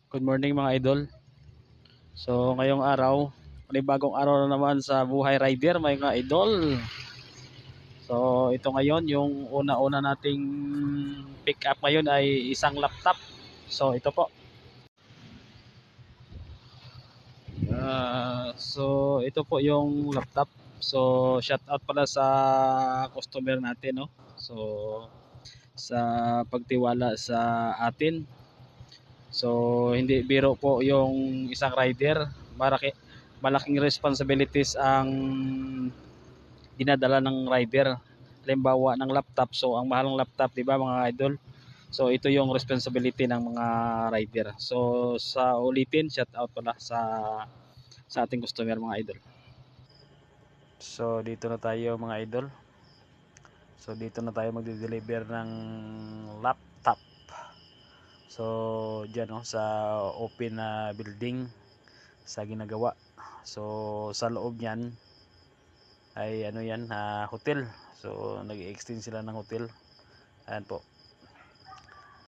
Good morning mga idol. So ngayong araw, bagong araw na naman sa Buhay Rider mga idol. So ito ngayon yung una-una nating pick up ngayon ay isang laptop. So ito po. So ito po yung laptop. So shout out pala sa customer natin, no. So sa pagtiwala sa atin. So hindi biro po yung isang rider. Malaking responsibilities ang dinadala ng rider. Halimbawa ng laptop. So ang mahal ng laptop, 'di ba mga idol? So ito yung responsibility ng mga rider. So sa ulitin, shout out pala sa ating customer mga idol. So dito na tayo mga idol. So dito na tayo magde-deliver ng laptop. So diyan, no, sa open na building sa ginagawa. So sa loob niyan ay ano yan, hotel. So nag-extend sila ng hotel. Ayan po.